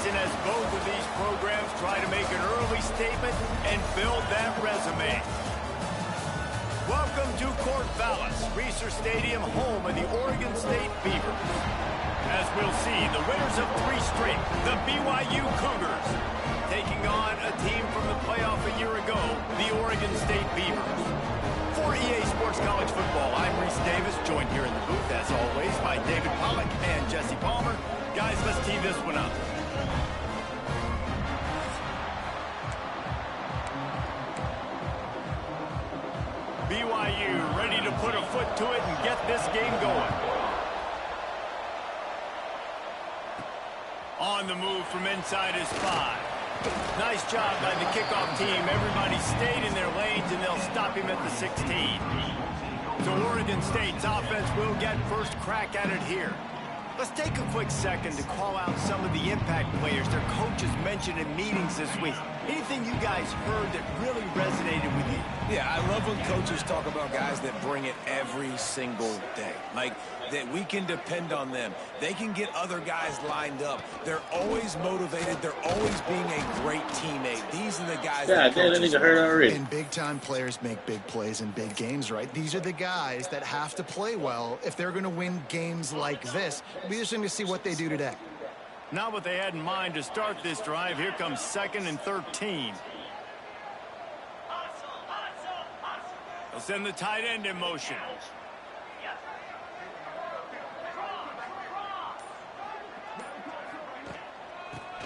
season as both of these programs try to make an early statement and build that resume. Welcome to Corvallis, Reser Stadium, home of the Oregon State Beavers. As we'll see, the winners of 3 straight, the BYU Cougars, taking on a team from the playoff a year ago, the Oregon State Beavers. For EA Sports College Football, I'm Reese Davis, joined here in the booth, as always, by David Pollack and Jesse Palmer. Guys, let's tee this one up. BYU ready to put a foot to it and get this game going. On the move from inside his 5. Nice job by the kickoff team. Everybody stayed in their lanes, and they'll stop him at the 16. So Oregon State's offense will get first crack at it here. Let's take a quick second to call out some of the impact players their coaches mentioned in meetings this week. Anything you guys heard that really resonated with you? Yeah, I love when coaches talk about guys that bring it every single day. Like, that we can depend on them. They can get other guys lined up. They're always motivated. They're always being a great teammate. These are the guys that coaches already. And big-time players make big plays in big games, right? These are the guys that have to play well if they're going to win games like this. We're just going to see what they do today. Not what they had in mind to start this drive. Here comes 2nd and 13. They'll send the tight end in motion.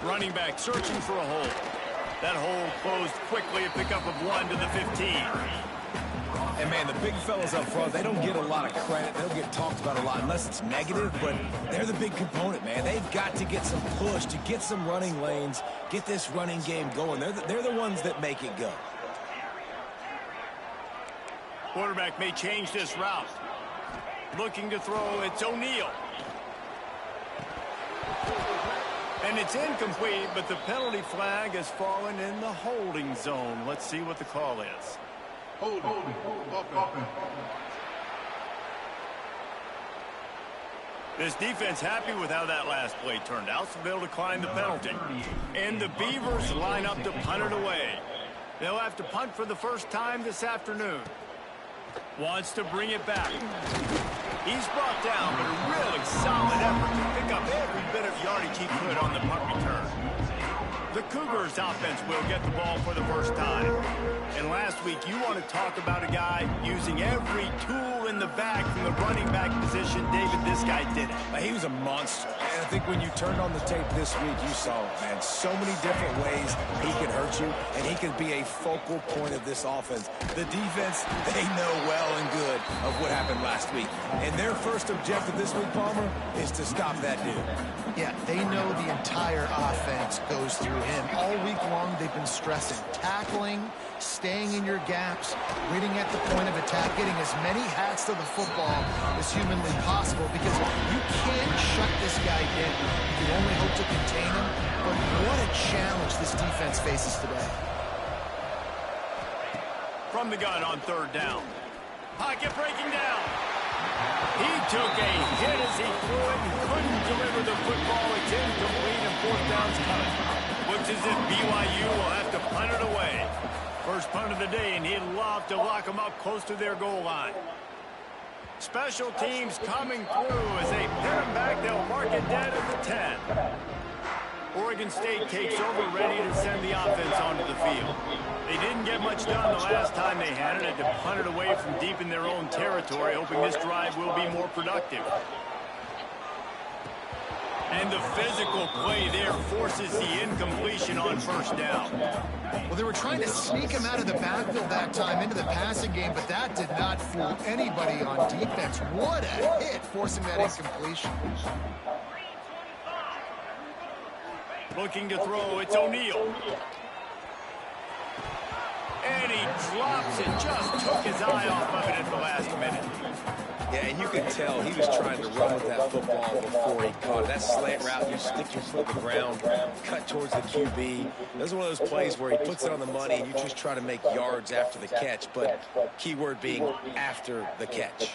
Running back searching for a hole. That hole closed quickly, a pickup of 1 to the 15. And, man, the big fellas up front, they don't get a lot of credit. They don't get talked about a lot unless it's negative, but they're the big component, man. They've got to get some push, to get some running lanes, get this running game going. They're the ones that make it go. Quarterback may change this route. Looking to throw, it's O'Neal. And it's incomplete, but the penalty flag has fallen in the holding zone. Let's see what the call is. This defense happy with how that last play turned out, so they'll decline the penalty. And the Beavers line up to punt it away. They'll have to punt for the first time this afternoon. Wants to bring it back. He's brought down, but a really solid effort to pick up every bit of yardage he could on the punt return. The Cougars offense will get the ball for the first time. And last week, you want to talk about a guy using every tool in the bag from the running back position. David, this guy did it. He was a monster. And I think when you turned on the tape this week, you saw it, man. So many different ways he can hurt you, and he can be a focal point of this offense. The defense, they know well and good of what happened last week. And their first objective this week, Palmer, is to stop that dude. Yeah, they know the entire offense goes through him. All week long, they've been stressing tackling, staying in your gaps, waiting at the point of attack, getting as many hats to the football as humanly possible, because you can't shut this guy down. You can only hope to contain him, but what a challenge this defense faces today. From the gun on 3rd down. Pocket breaking down. He took a hit as he threw it and couldn't deliver the football. It's incomplete and 4th down's coming. Looks as if BYU will have to punt it away. First punt of the day, and he'd love to lock them up close to their goal line. Special teams coming through as they pin him back. They'll mark it dead at the 10. Oregon State takes over, ready to send the offense onto the field. They didn't get much done the last time they had it. Had to punt it away from deep in their own territory, hoping this drive will be more productive. And the physical play there forces the incompletion on 1st down. Well, they were trying to sneak him out of the backfield that time into the passing game, but that did not fool anybody on defense. What a hit, forcing that incompletion. Looking to throw, it's O'Neal. And he drops it, just took his eye off of it at the last minute. Yeah, and you could tell he was trying to run with that football before he caught it. That slant route, you stick your foot to the ground, cut towards the QB. This is one of those plays where he puts it on the money and you just try to make yards after the catch, but key word being after the catch.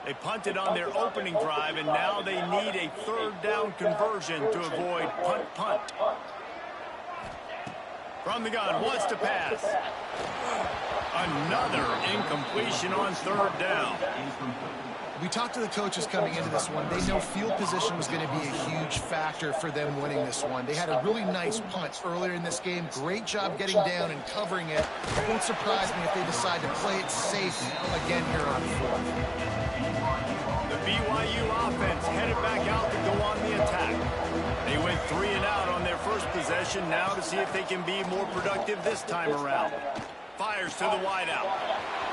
They punted on their opening drive, and now they need a third down conversion to avoid punt. From the gun, wants to pass. Another incompletion on third down. We talked to the coaches coming into this one. They know field position was going to be a huge factor for them winning this one. They had a really nice punt earlier in this game. Great job getting down and covering it. It won't surprise me if they decide to play it safe again here on fourth. The BYU offense headed back out to go on the attack. They went 3 and out on their first possession. Now to see if they can be more productive this time around. Fires to the wideout.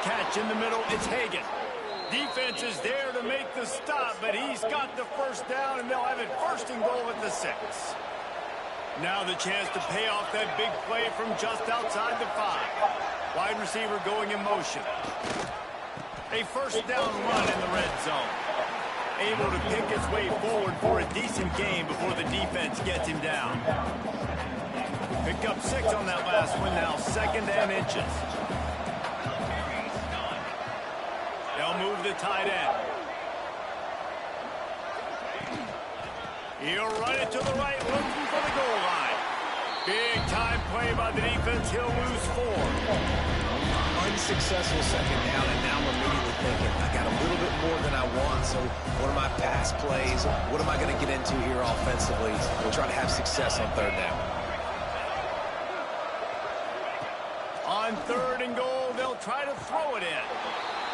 Catch in the middle. It's Hagan. Defense is there to make the stop, but he's got the first down, and they'll have it first and goal at the 6. Now the chance to pay off that big play from just outside the 5. Wide receiver going in motion. A first down run in the red zone. Able to pick his way forward for a decent game before the defense gets him down. Picked up 6 on that last one, now 2nd and inches. They'll move the tight end. He'll run it to the right, looking for the goal line. Big time play by the defense. He'll lose 4. Unsuccessful second down, and now I'm immediately thinking, I got a little bit more than I want, so what are my pass plays? What am I going to get into here offensively? We'll try to have success on third down. On 3rd and goal, they'll try to throw it in.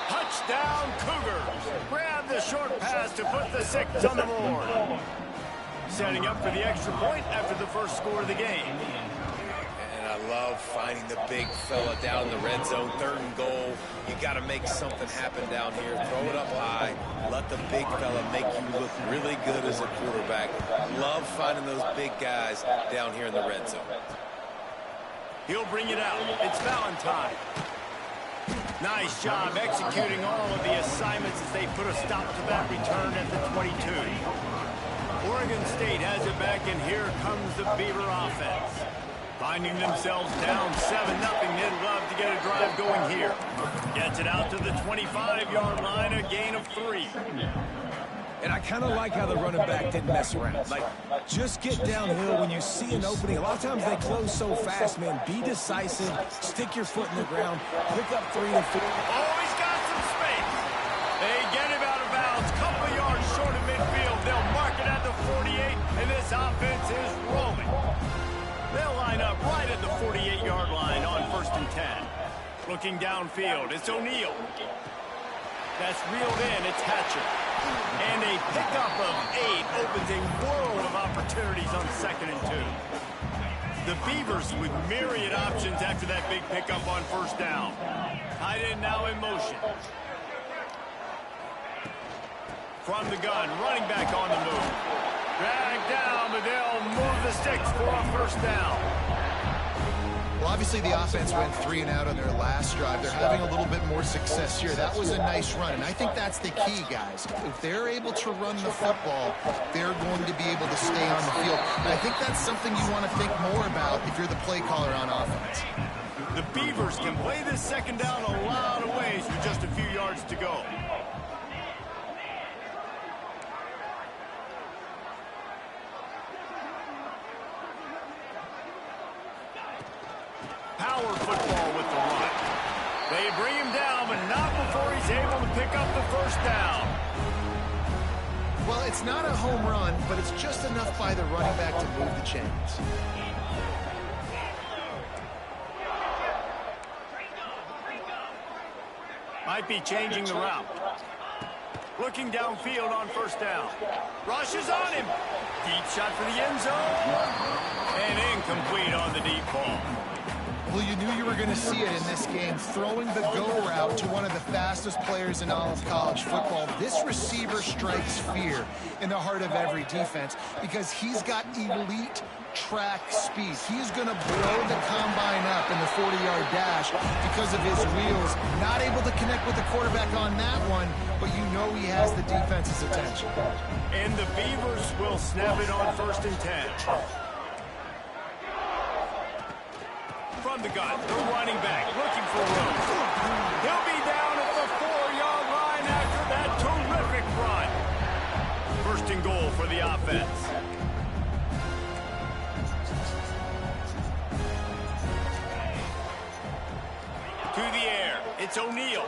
Touchdown, Cougars. Grab the short pass to put the 6 on the board. Setting up for the extra point after the first score of the game. And I love finding the big fella down in the red zone, 3rd and goal. You got to make something happen down here. Throw it up high. Let the big fella make you look really good as a quarterback. Love finding those big guys down here in the red zone. He'll bring it out. It's Valentine. Nice job executing all of the assignments as they put a stop to that return at the 22. Oregon State has it back, and here comes the Beaver offense. Finding themselves down 7-0, they'd love to get a drive going here. Gets it out to the 25-yard line, a gain of 3. And I kind of like how the running back didn't mess around. Like, just get downhill when you see an opening. A lot of times they close so fast, man. Be decisive. Stick your foot in the ground. Pick up 3 and 4. Oh, he's got some space. They get him out of bounds. Couple of yards short of midfield. They'll mark it at the 48, and this offense is rolling. They'll line up right at the 48-yard line on 1st and 10. Looking downfield, it's O'Neal. That's reeled in. It's Hatcher. And a pickup of 8 opens a world of opportunities on 2nd and 2. The Beavers with myriad options after that big pickup on 1st down. Tight end now in motion. From the gun, running back on the move. Dragged down, but they'll move the sticks for a 1st down. Well, obviously the offense went 3 and out on their last drive. They're having a little bit more success here. That was a nice run, and I think that's the key, guys. If they're able to run the football, they're going to be able to stay on the field. And I think that's something you want to think more about if you're the play caller on offense. The Beavers can play this 2nd down a lot of ways with just a few yards to go. Power football with the run. They bring him down, but not before he's able to pick up the 1st down. Well, it's not a home run, but it's just enough by the running back to move the chains. Might be changing the route. Looking downfield on 1st down. Rushes on him. Deep shot for the end zone. And incomplete on the deep ball. Well, you knew you were going to see it in this game. Throwing the go route to one of the fastest players in all of college football. This receiver strikes fear in the heart of every defense because he's got elite track speed. He's going to blow the combine up in the 40-yard dash because of his wheels. Not able to connect with the quarterback on that one, but you know he has the defense's attention. And the Beavers will snap it on 1st and 10. From the gun, the running back looking for room. He'll be down at the 4-yard line after that first and goal for the offense. To the air. It's O'Neal.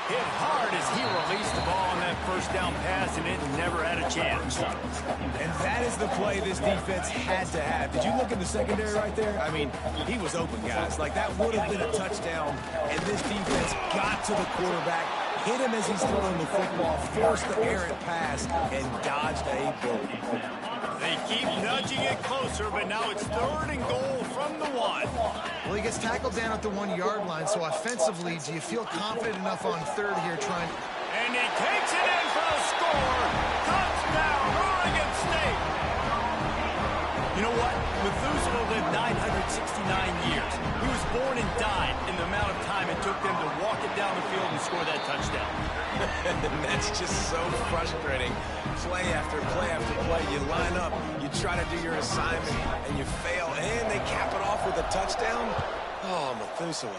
Hit hard as he released the ball on that first down pass, and it never had a chance. And that is the play this defense had to have. Did you look at the secondary right there? I mean, he was open, guys. Like, that would have been a touchdown, and this defense got to the quarterback, hit him as he's throwing the football, forced the errant pass, and dodged a bullet. They keep nudging it closer, but now it's third and goal from the 1. Well, he gets tackled down at the 1-yard line, so offensively, do you feel confident enough on third here trying? And he takes it in for the score. Touchdown, Oregon State. You know what? Methuselah lived 969 years. He was born and died in the amount of time it took them to walk it down the field and score that touchdown. That's just so frustrating. Play after play after play. You line up, you try to do your assignment, and you fail, and they cap it off with a touchdown? Oh, Methuselah.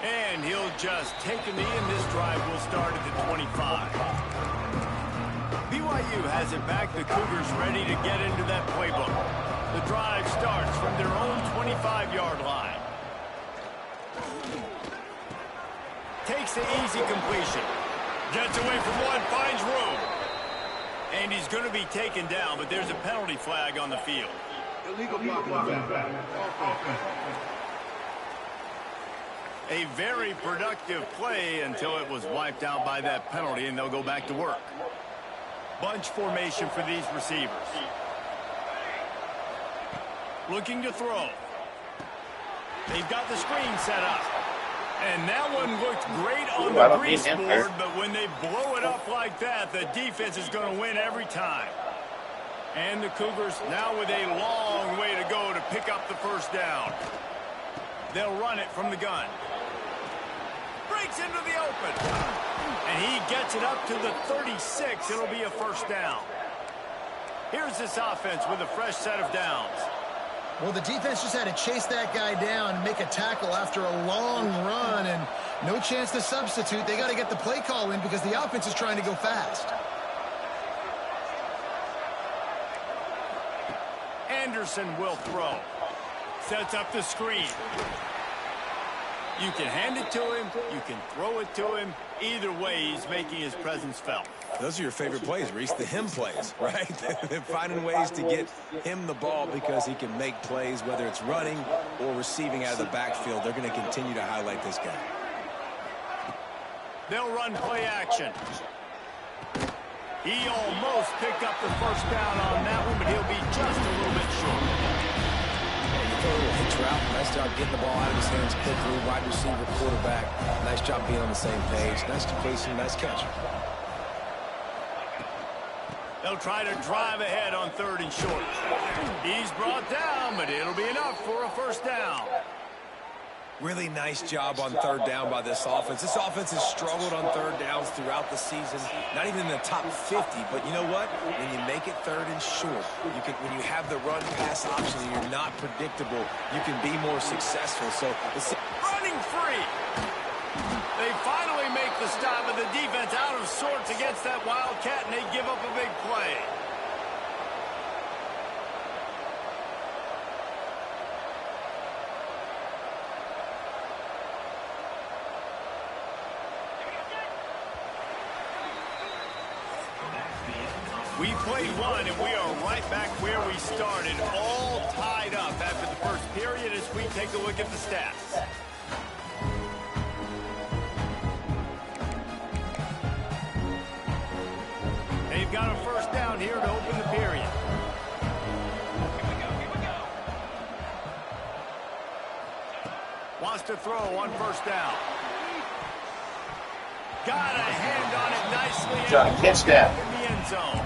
And he'll just take a knee, and this drive will start at the 25. BYU has it back. The Cougars ready to get into that playbook. The drive starts from their own 25-yard line. Takes the easy completion. Gets away from one, finds room. And he's going to be taken down, but there's a penalty flag on the field. Illegal blocking. A very productive play until it was wiped out by that penalty, and they'll go back to work. Bunch formation for these receivers. Looking to throw. They've got the screen set up. And that one looked great on the grease board, but when they blow it up like that, the defense is going to win every time. And the Cougars now with a long way to go to pick up the first down. They'll run it from the gun. Breaks into the open. And he gets it up to the 36. It'll be a first down. Here's this offense with a fresh set of downs. Well, the defense just had to chase that guy down and make a tackle after a long run, and no chance to substitute. They got to get the play call in because the offense is trying to go fast. Anderson will throw. Sets up the screen. You can hand it to him. You can throw it to him. Either way, he's making his presence felt. Those are your favorite plays, Reese, the him plays, right? They're finding ways to get him the ball because he can make plays, whether it's running or receiving out of the backfield. They're going to continue to highlight this guy. They'll run play action. He almost picked up the first down on that one, but he'll be just a little bit short. A little hitch route. Nice job getting the ball out of his hands quickly. Wide receiver, quarterback. Nice job being on the same page. Nice completion, nice catch. They'll try to drive ahead on third and short. He's brought down, but it'll be enough for a first down. Really nice job on third down by this offense. This offense has struggled on third downs throughout the season. Not even in the top 50, but you know what? When you make it third and short, when you have the run-pass option and you're not predictable, you can be more successful. So running free. They finally make the stop, and the defense out of sorts against that Wildcat, and they give up a big play. We played one, and we are right back where we started, all tied up after the first period as we take a look at the stats. They've got a first down here to open the period. Wants to throw on first down. Got a hand on it nicely. John, catch that. In the end zone.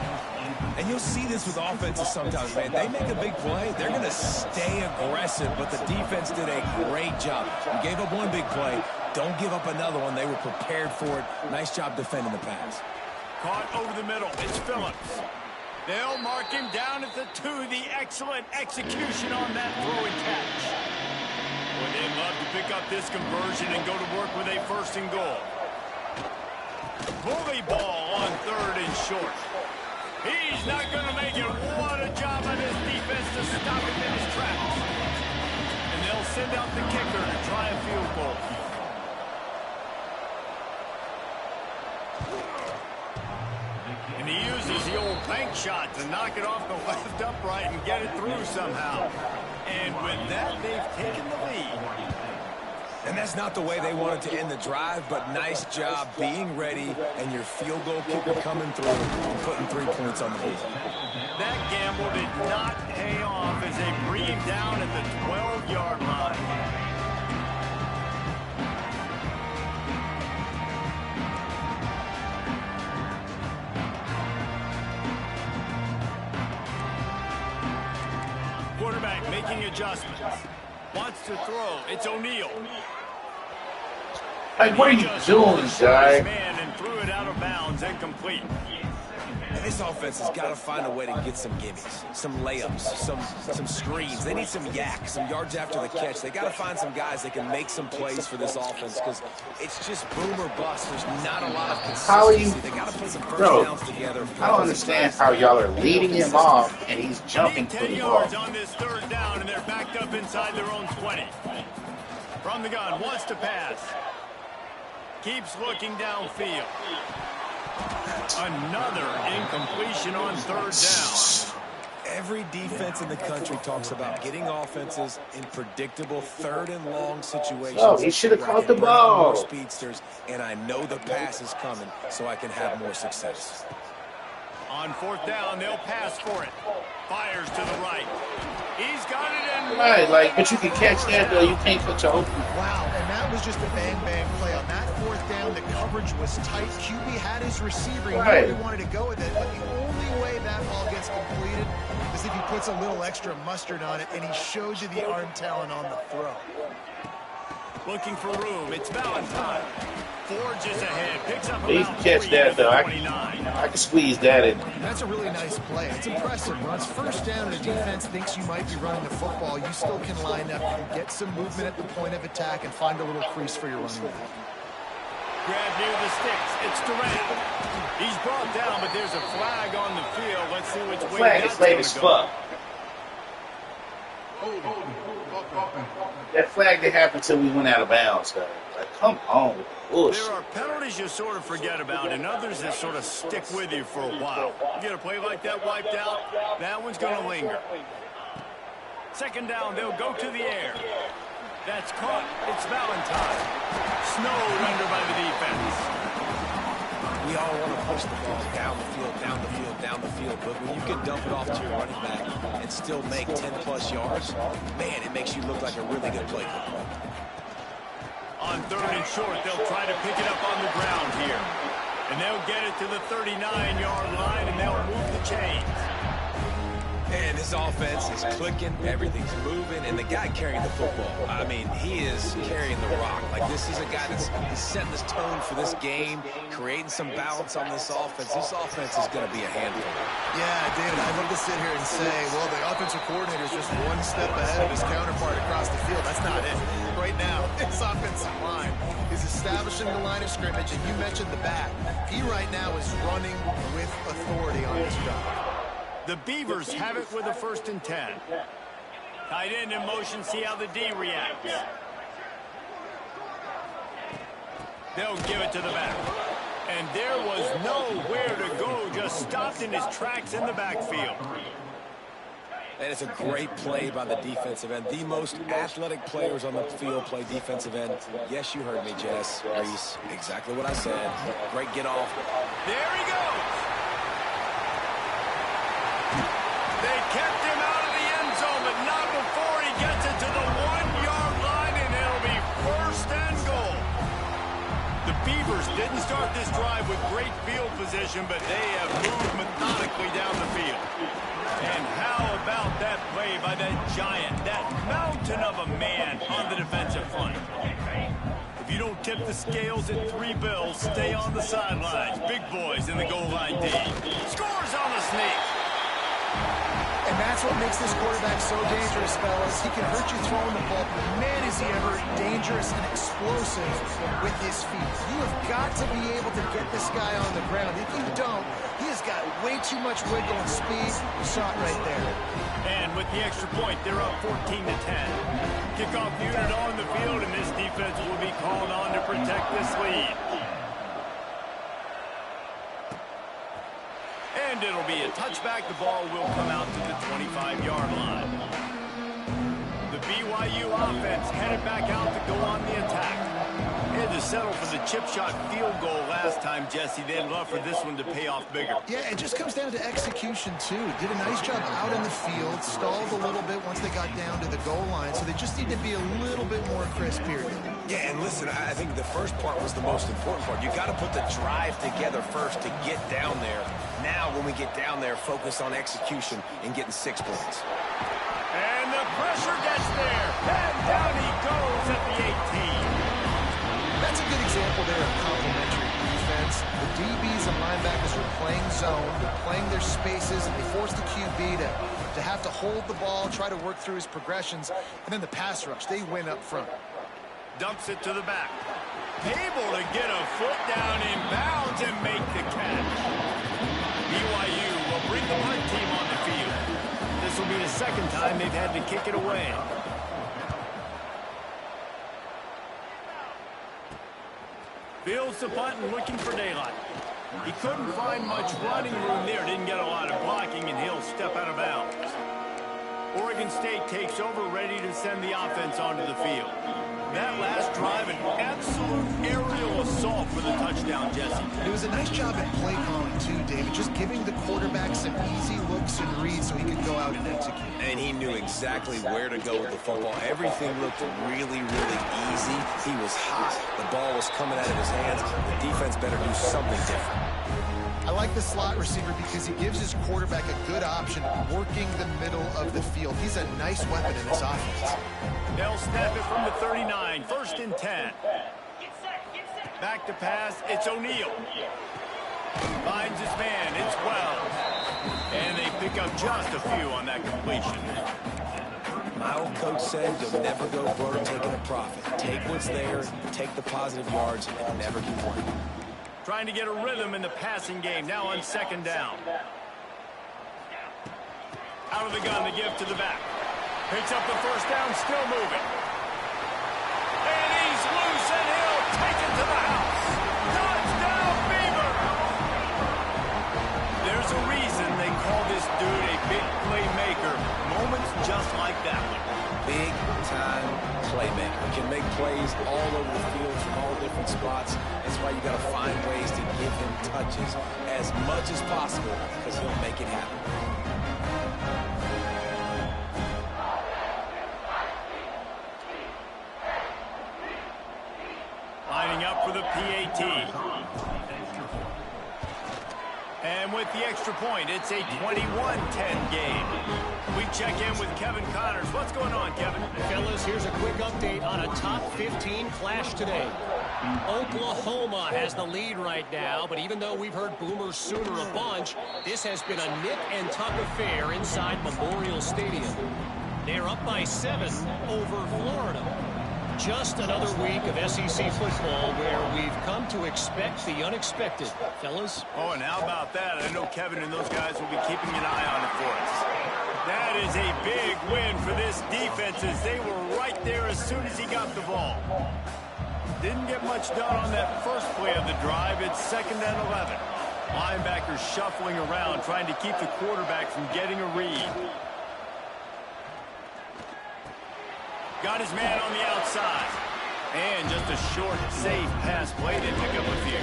And you'll see this with offenses sometimes, man. They make a big play. They're going to stay aggressive, but the defense did a great job. You gave up one big play. Don't give up another one. They were prepared for it. Nice job defending the pass. Caught over the middle. It's Phillips. They'll mark him down at the 2. The excellent execution on that throw and catch. Well, they'd love to pick up this conversion and go to work with a first and goal. Bully ball on 3rd and short. He's not going to make it. What a job on his defense to stop him in his tracks. And they'll send out the kicker to try a field goal. And he uses the old bank shot to knock it off the left upright and get it through somehow. And with that, they've taken the lead. And that's not the way they wanted to end the drive, but nice job being ready and your field goal kicker coming through and putting 3 points on the board. That gamble did not pay off as they breathe down at the 12-yard line. Quarterback making adjustments. Wants to throw. It's O'Neal. Hey, what are you doing, guy? Man, and threw it out of bounds, incomplete. And this offense has got to find a way to get some gimmies, some layups, some screens. They need some yak, some yards after the catch. They got to find some guys that can make some plays for this offense because it's just boom or bust. There's not a lot of consistency. How are you? They got to put some first Bro, downs together. I don't understand how y'all are leading him off and he's jumping for 10 the ball. yards on this 3rd down, and they're backed up inside their own 20. From the gun, wants to pass. Keeps looking downfield. Another incompletion on 3rd down. Every defense in the country talks about getting offenses in predictable 3rd and long situations. Oh, he should have caught the ball. Speedsters, and I know the pass is coming, so I can have more success. On 4th down, they'll pass for it. Fires to the right. He's got it in. Right, like, but you can catch that, though. You can't put your open. Wow, and that was just a bang-bang play. On that 4th down, the coverage was tight. QB had his receiver. He knew where he wanted to go with it, but the only way that ball gets completed is if he puts a little extra mustard on it, and he shows you the arm talent on the throw. Looking for room. It's Valentine. Forges ahead. Picks up He about can catch 3 that, though. I 29. can squeeze that in. That's a really nice play. It's impressive. When it's 1st down and the defense thinks you might be running the football, you still can line up and get some movement at the point of attack and find a little crease for your running back. Grab near the sticks. It's Durant. He's brought down, but there's a flag on the field. Let's see which way Flag that's is late going as to go. fuck. That flag didn't happen until we went out of bounds, guys. Like, come on. Bullshit. There are penalties you sort of forget about and others that sort of stick with you for a while. You get a play like that wiped out, that one's going to linger. 2nd down, they'll go to the air. That's caught. It's Valentine. Snowed under by the defense. We all want to push the ball down the field, down the field, down the field, but when you can dump it off to your running back and still make 10-plus yards, man, it makes you look like a really good play. On 3rd and short, they'll try to pick it up on the ground here. And they'll get it to the 39-yard line, and they'll move the chains. Man, this offense is clicking, everything's moving, and the guy carrying the football, I mean, he is carrying the rock. Like, this is a guy that's setting this tone for this game, creating some balance on this offense. This offense is going to be a handful. Yeah, David, I'd love to sit here and say, well, the offensive coordinator is just one step ahead of his counterpart across the field. That's not it. Right now, this offensive line is establishing the line of scrimmage, and you mentioned the back. He right now is running with authority on this job. The Beavers have it with a 1st and 10. Tight end in motion, see how the D reacts. They'll give it to the back. And there was nowhere to go, just stopped in his tracks in the backfield. And it's a great play by the defensive end. The most athletic players on the field play defensive end. Yes, you heard me, Jess. Reese, exactly what I said. Great get off. There he goes. They kept him out of the end zone, but not before he gets it to the 1-yard line, and it'll be 1st and goal. The Beavers didn't start this drive with great field position, but they have moved methodically down the field. And how about that play by that giant, that mountain of a man on the defensive front? If you don't tip the scales at 3 bills, stay on the sidelines. Big boys in the goal line D. Scores on the sneak. And that's what makes this quarterback so dangerous, fellas. He can hurt you throwing the ball, but man, is he ever dangerous and explosive with his feet. You have got to be able to get this guy on the ground. If you don't, he has got way too much wiggle and speed. You saw it right there. And with the extra point, they're up 14-10. Kickoff unit on the field, and this defense will be called on to protect this lead. And it'll be a touchback. The ball will come out to the 25-yard line. The BYU offense headed back out to go on the attack. They had to settle for the chip shot field goal last time, Jesse. They'd love for this one to pay off bigger. Yeah, it just comes down to execution, too. Did a nice job out in the field, stalled a little bit once they got down to the goal line, so they just need to be a little bit more crisp here. Yeah, and listen, I think the first part was the most important part. You got to put the drive together first to get down there. Now, when we get down there, focus on execution and getting 6 points. And the pressure gets there. And down he goes at the 18. That's a good example there of complementary defense. The DBs and linebackers are playing zone, they're playing their spaces, and they force the QB to have to hold the ball, try to work through his progressions, and then the pass rush, they win up front. Dumps it to the back. Able to get a foot down in bounds and make the catch. BYU will bring the punt team on the field. This will be the second time they've had to kick it away. Fields the punt and looking for daylight. He couldn't find much running room there. Didn't get a lot of blocking, and he'll step out of bounds. Oregon State takes over, ready to send the offense onto the field. That last drive, an absolute aerial assault for the touchdown, Jesse. It was a nice job at play calling, too, David, just giving the quarterback some easy looks and reads so he could go out and execute. And he knew exactly where to go with the football. Everything looked really, really easy. He was hot. The ball was coming out of his hands. The defense better do something different. I like the slot receiver because he gives his quarterback a good option working the middle of the field. He's a nice weapon in this offense. They'll snap it from the 39. 1st and 10. Back to pass. It's O'Neal. Finds his man. It's Wells. And they pick up just a few on that completion. My old coach said you'll never go broke taking a profit. Take what's there, take the positive yards, and never complain. Trying to get a rhythm in the passing game. Now on 2nd down. Out of the gun to give to the back. Picks up the 1st down, still moving. And he's loose, and he'll take it to the house. Touchdown, Beaver! There's a reason they call this dude a big playmaker. Moments just like that one. Big-time playmaker. Can make plays all over the field from all different spots. That's why you got to find ways to give him touches as much as possible because he'll make it happen. Lining up for the PAT. And with the extra point, it's a 21-10 game. We check in with Kevin Connors. What's going on, Kevin? Fellas, here's a quick update on a top 15 clash today. Oklahoma has the lead right now, but even though we've heard Boomer Sooner a bunch, this has been a nip and tuck affair inside Memorial Stadium. They're up by 7 over Florida. Just another week of SEC football where we've come to expect the unexpected. Fellas? Oh, and how about that? I know Kevin and those guys will be keeping an eye on it for us. That is a big win for this defense as they were right there as soon as he got the ball. Didn't get much done on that first play of the drive. It's 2nd and 11. Linebackers shuffling around, trying to keep the quarterback from getting a read. Got his man on the outside. And just a short, safe pass play. They pick up a few.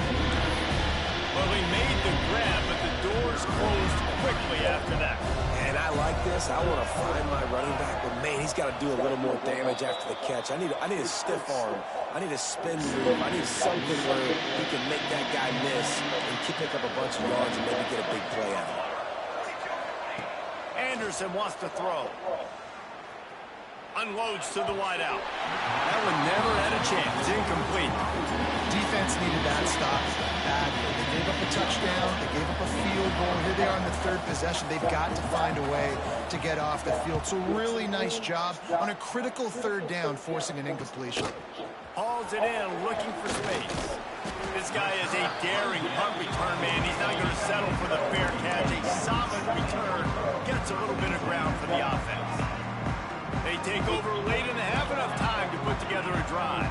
Well, he made the grab, but the doors closed quickly after that. And I like this. I want to find my running back, but man, he's got to do a little more damage after the catch. I need a stiff arm. I need a spin move. I need something where he can make that guy miss and pick up a bunch of yards and maybe get a big play out of it. Anderson wants to throw. On unloads to the wideout. That one never had a chance. Incomplete. Defense needed that stop badly. They gave up a touchdown. They gave up a field goal. Here they are in the third possession. They've got to find a way to get off the field. So really nice job on a critical third down, forcing an incompletion. Hauls it in, looking for space. This guy is a daring punt return man. He's not going to settle for the fair catch. A solid return. Gets a little bit of ground for the offense. They take over late and they have enough time to put together a drive.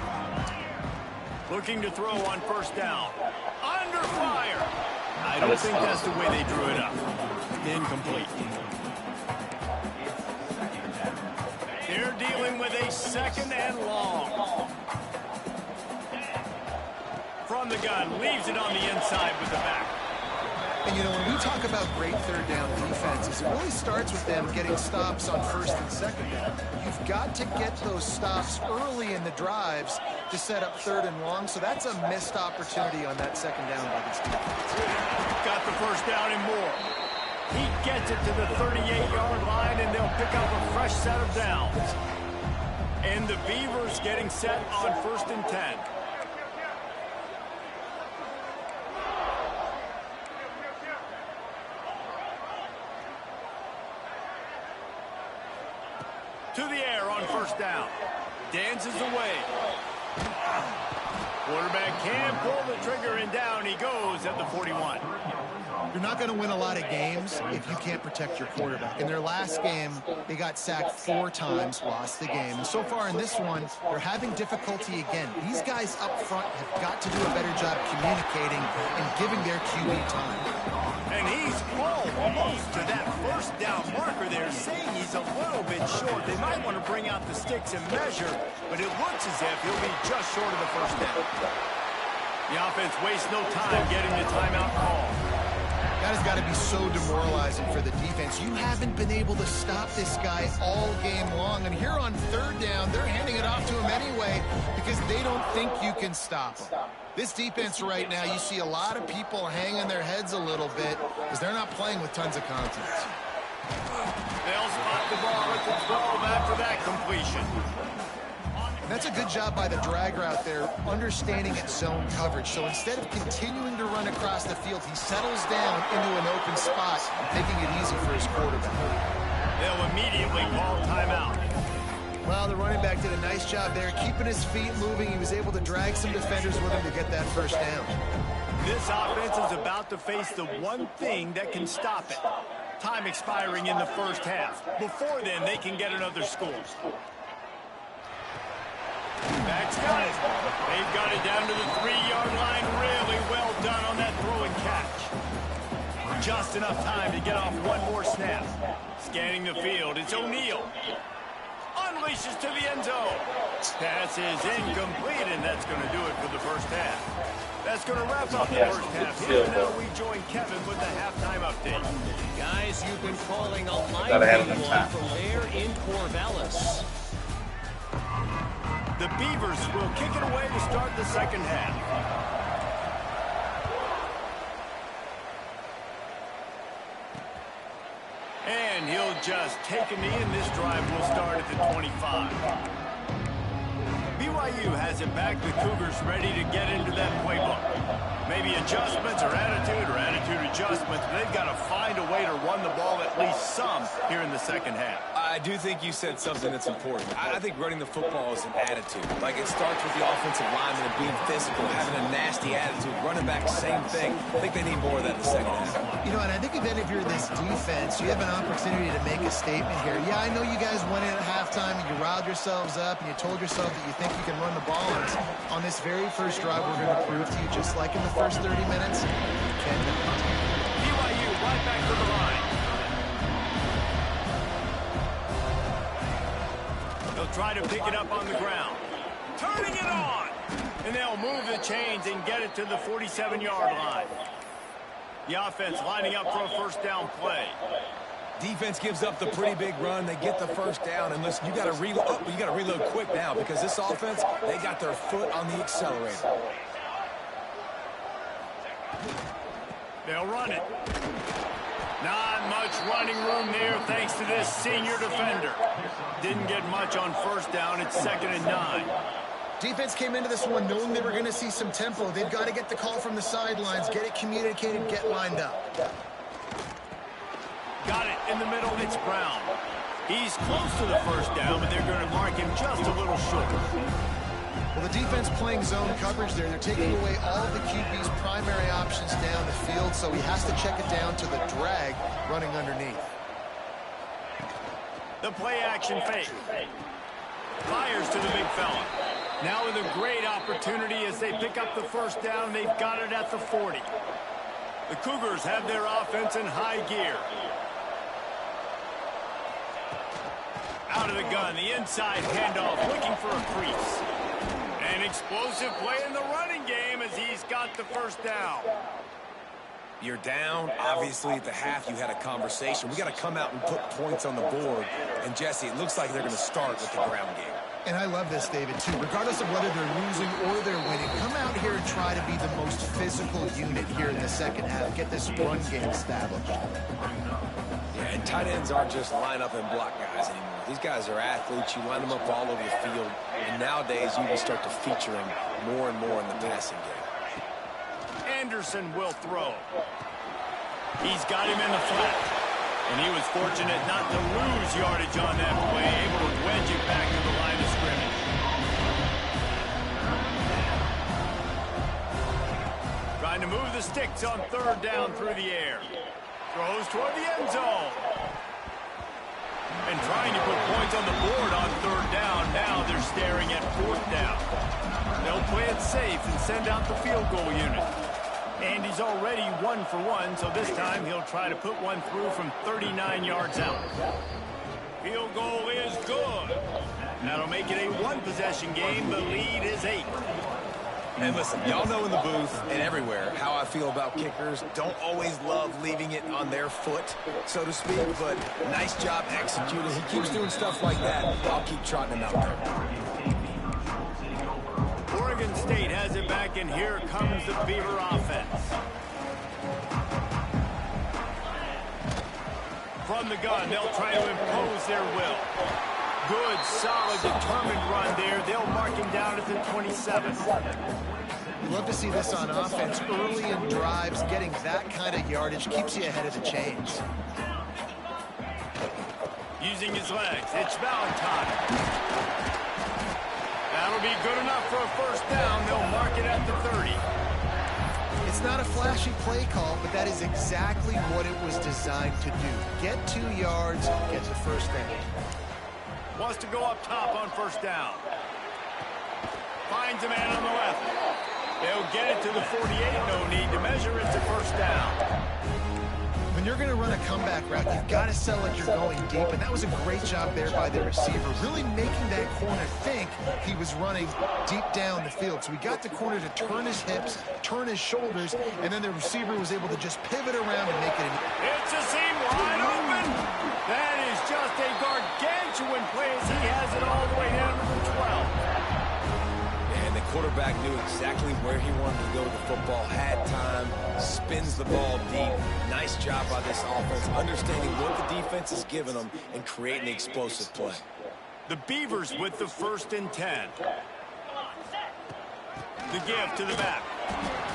Looking to throw on first down. Under fire. I don't think that's the way they drew it up. Incomplete. They're dealing with a second and long. From the gun, leaves it on the inside with the back. And, you know, when we talk about great third down defenses, it really starts with them getting stops on first and second down. You've got to get those stops early in the drives to set up third and long, so that's a missed opportunity on that second down by this defense. Got the first down and more. He gets it to the 38-yard line, and they'll pick up a fresh set of downs. And the Beavers getting set on first and 10. To the air on first down. Dances away. Quarterback can pull the trigger, and down he goes at the 41. You're not going to win a lot of games if you can't protect your quarterback. In their last game, they got sacked 4 times, lost the game. And so far in this one, they're having difficulty again. These guys up front have got to do a better job communicating and giving their QB time. And he's almost to that first down marker there, saying he's a little bit short. They might want to bring out the sticks and measure, but it looks as if he'll be just short of the first down. The offense wastes no time getting the timeout call. That has got to be so demoralizing for the defense. You haven't been able to stop this guy all game long. And here on third down, they're handing it off to him anyway because they don't think you can stop him. This defense right now, you see a lot of people hanging their heads a little bit because they're not playing with tons of confidence. They'll spot the ball at the 12 after that completion. And that's a good job by the drag route there, understanding its zone coverage. So instead of continuing to run across the field, he settles down into an open spot, making it easy for his quarterback. They'll immediately call timeout. Well, the running back did a nice job there, keeping his feet moving. He was able to drag some defenders with him to get that first down. This offense is about to face the one thing that can stop it. Time expiring in the first half. Before then, they can get another score. That's got it. They've got it down to the 3-yard line. Really well done on that throw and catch. Just enough time to get off one more snap. Scanning the field, it's O'Neal. Unleashes to the end zone. Pass is incomplete, and that's going to do it for the first half. That's going to wrap up the first half. Here now we join Kevin with the halftime update. Guys, you've been calling a lively one from there in Corvallis. The Beavers will kick it away to start the second half. And he'll just take a knee, and this drive will start at the 25. BYU has it back. The Cougars ready to get into that playbook. Maybe adjustments or attitude adjustments, but they've got to find a way to run the ball at least some here in the second half. I do think you said something that's important. I think running the football is an attitude. Like, it starts with the offensive lineman and being physical, having a nasty attitude. Running back, same thing. I think they need more of that in the second half. You know, and I think if you're this defense, you have an opportunity to make a statement here. Yeah, I know you guys went in at halftime and you riled yourselves up and you told yourself that you think you can run the ball. And on this very first drive, we're going to prove to you, just like in the first 30 minutes, you cannot. BYU right back to the line. They'll try to pick it up on the ground. Turning it on. And they'll move the chains and get it to the 47-yard line. The offense lining up for a first down play. Defense gives up the pretty big run. They get the first down. And listen, you got to reload. You got to reload quick now because this offense, they got their foot on the accelerator. They'll run it. Not much running room there thanks to this senior defender. Didn't get much on first down. It's 2nd and 9. Defense came into this one knowing they were going to see some tempo. They've got to get the call from the sidelines, get it communicated, get lined up. Got it in the middle. It's Brown. He's close to the first down, but they're going to mark him just a little short. Well, the defense playing zone coverage there. They're taking away all of the QB's primary options down the field, so he has to check it down to the drag running underneath. The play action fake. Fires to the big fella. Now with a great opportunity as they pick up the first down. They've got it at the 40. The Cougars have their offense in high gear. Out of the gun, the inside handoff, looking for a crease. An explosive play in the running game as he's got the first down. You're down. Obviously, at the half, you had a conversation. We got to come out and put points on the board. And, Jesse, it looks like they're going to start with the ground game. And I love this, David, too. Regardless of whether they're losing or they're winning, come out here and try to be the most physical unit here in the second half. Get this run game established. Yeah, and tight ends aren't just line up and block guys anymore. These guys are athletes. You line them up all over the field. And nowadays, you can start to feature them more and more in the passing game. Anderson will throw. He's got him in the flat. And he was fortunate not to lose yardage on that play, able to wedge it back to the line of scrimmage. Trying to move the sticks on 3rd down through the air. Throws toward the end zone. And trying to put points on the board on 3rd down. Now they're staring at 4th down. They'll play it safe and send out the field goal unit. And he's already 1 for 1, so this time he'll try to put one through from 39 yards out. Field goal is good. That'll make it a 1-possession game. The lead is 8. And listen, y'all know in the booth and everywhere how I feel about kickers. Don't always love leaving it on their foot, so to speak, but nice job executing. He keeps doing stuff like that. I'll keep trotting him out there. Oregon State has it back, and here comes the Beaver offense. From the gun, they'll try to impose their will. Good, solid, determined run there. They'll mark him down at the 27. You love to see this on offense. Early in drives, getting that kind of yardage keeps you ahead of the chains. Using his legs, it's Valentine. That'll be good enough for a first down. They'll mark it at the 30. It's not a flashy play call, but that is exactly what it was designed to do. Get 2 yards, get the first down. Wants to go up top on first down. Finds a man on the left. They'll get it to the 48. No need to measure. It's a first down. When you're going to run a comeback route, you've got to sell it you're going deep, and that was a great job there by the receiver, really making that corner think he was running deep down the field. So he got the corner to turn his hips, turn his shoulders, and then the receiver was able to just pivot around and make it. It's a seam wide open. That is just a gargantuan play as he has it all the way down to the 12. And the quarterback knew exactly where he wanted to go with the football, had time, spins the ball deep. Nice job by this offense, understanding what the defense is giving them and creating the explosive play. The Beavers with the 1st and 10. The give to the back.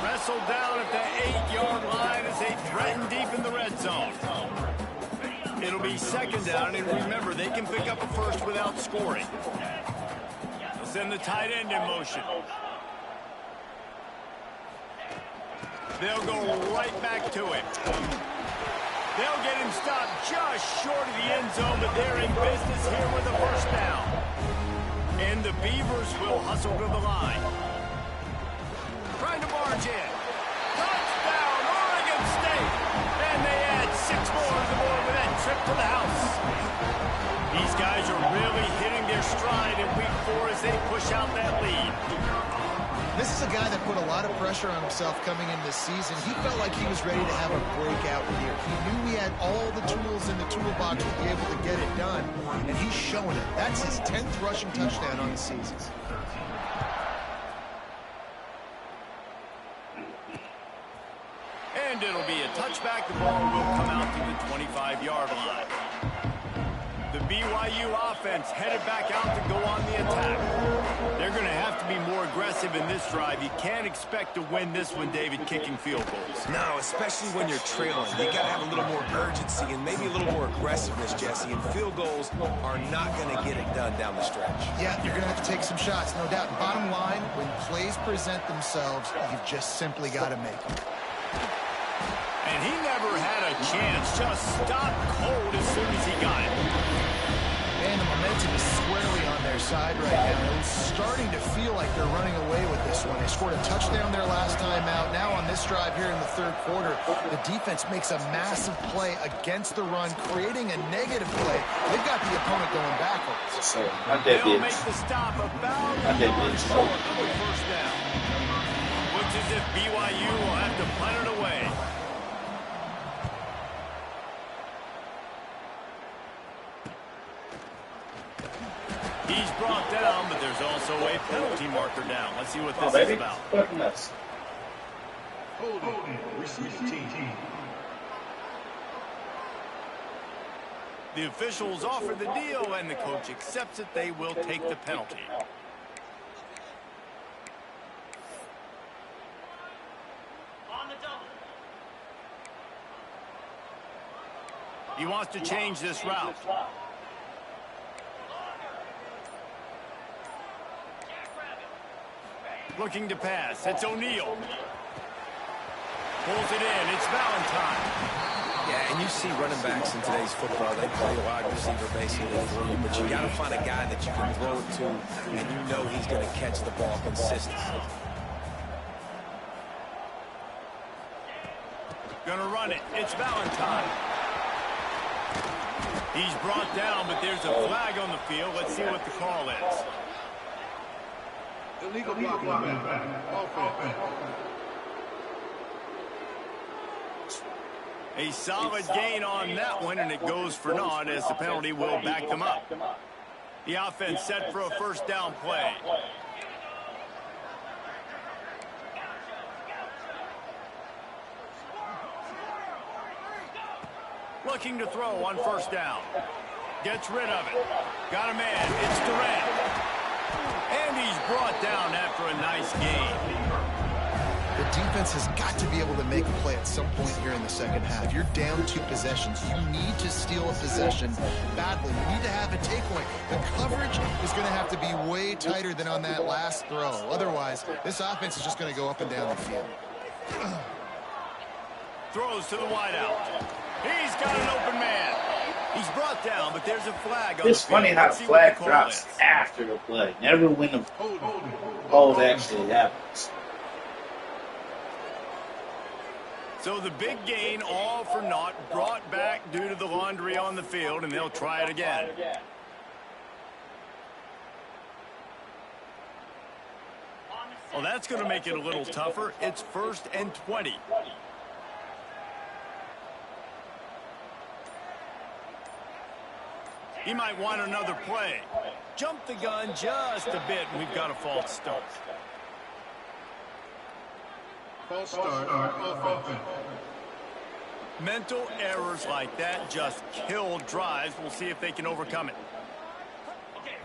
Wrestled down at the 8-yard line as they threaten deep in the red zone. It'll be 2nd down, and remember, they can pick up a first without scoring. They'll send the tight end in motion. They'll go right back to him. They'll get him stopped just short of the end zone, but they're in business here with a first down. And the Beavers will hustle to the line. Trying to barge in. Touchdown, Oregon State! And they add 6 more to the board with that trip to the house. These guys are really hitting their stride in week 4 as they push out that lead. This is a guy that put a lot of pressure on himself coming in this season. He felt like he was ready to have a breakout year. He knew he had all the tools in the toolbox to be able to get it done, and he's showing it. That's his 10th rushing touchdown on the season. And and it'll be a touchback. The ball will come out to the 25-yard line. The BYU offense headed back out to go on the attack. They're going to have to be more aggressive in this drive. You can't expect to win this one, David, kicking field goals. No, especially when you're trailing. You got to have a little more urgency and maybe a little more aggressiveness, Jesse. And field goals are not going to get it done down the stretch. Yeah, you're going to have to take some shots, no doubt. Bottom line, when plays present themselves, you've just simply got to make them. And he never had a chance. Just stopped cold as soon as he got it. And the momentum is squarely on their side right now. It's starting to feel like they're running away with this one. They scored a touchdown their last time out. Now on this drive here in the third quarter, the defense makes a massive play against the run, creating a negative play. They've got the opponent going backwards. They'll make the stop about short of the first down. Looks as if BYU will have to punt it away. He's brought down, but there's also a penalty marker down. Let's see what this is about. The officials offer the deal, and the coach accepts it. They will take the penalty. He wants to change this route. Looking to pass. It's O'Neal. Pulls it in. It's Valentine. Yeah, and you see running backs in today's football, they play wide receiver basically for you, but you got to find a guy that you can throw it to, and you know he's going to catch the ball consistently. Gonna run it. It's Valentine. He's brought down, but there's a flag on the field. Let's see what the call is. Illegal blocking. A solid gain on that one, and it goes for naught as the penalty will back them up. The offense set for a first down play. Looking to throw on first down. Gets rid of it. Got a man. It's Durant. And he's brought down after a nice gain. The defense has got to be able to make a play at some point here in the second half. You're down 2 possessions. You need to steal a possession badly. You need to have a takeaway. The coverage is going to have to be way tighter than on that last throw. Otherwise, this offense is just going to go up and down the field. Throws to the wideout. He's got an open man. He's brought down, but there's a flag on the field. It's funny how flag drops after the play. Never when the hold actually happens. So the big gain, all for naught, brought back due to the laundry on the field, and they'll try it again. Well, that's going to make it a little tougher. It's 1st and 20. He might want another play. Jump the gun just a bit, and we've got a false start. False start on offense. Mental errors like that just kill drives. We'll see if they can overcome it.